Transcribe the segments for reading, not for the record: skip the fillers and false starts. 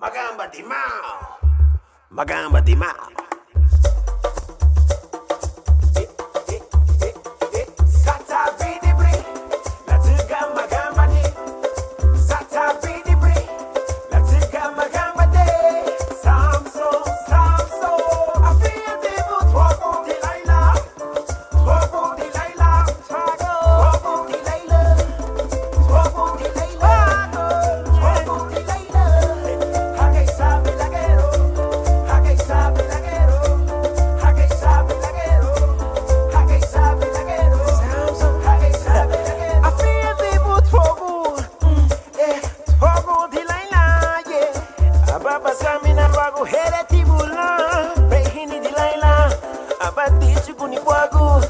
Magamba Timao. Magamba Timao. Sata bidi bri. Latiga magamba di. Sata bidi bri. Latiga magamba de. Samson, Samson. I feel the boot. Trouble Delilah. Trouble Delilah. Trouble Delilah. Trouble Delilah. Trouble Delilah. Hagay sabi lagero. Hagay sabi lagero. Hagay sabi lagero. Hagay sabi lagero. Samson. Hagay sabi lagero. I feel the boot. Trouble. Trouble Delilah. Yeah. Ababa sami na bago hele tibula. Behini Delilah. Abati chukuni bwagu.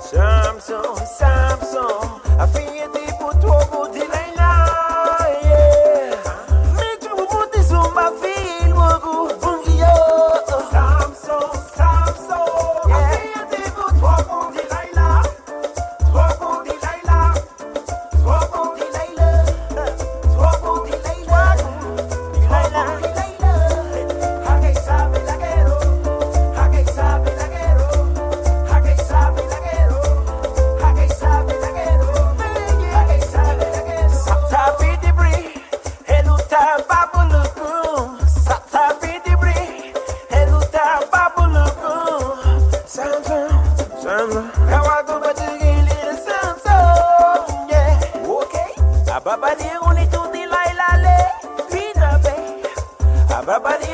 Samson, Samson. I feel the boot. Trouble Delilah. Yeah. Make you put this on my feel wagu. Bungi yo. Samson, Samson. I feel the boot. Trouble Delilah. Trouble Delilah. Trouble Delilah. Trouble Delilah. Delilah. Hagay sabi lagero. Hagay sabi lagero. Hagay sabi lagero. Hagay sabi lagero. Hagay sabi lagero. Sata bidi bri. Heluta babuluku. Sata bidi bri. Heluta babuluku. Samson, Samson. Kawago batugili Samson. Yeah. Okay. Ababa di uni tu Delilah le. Pina be. Ababa di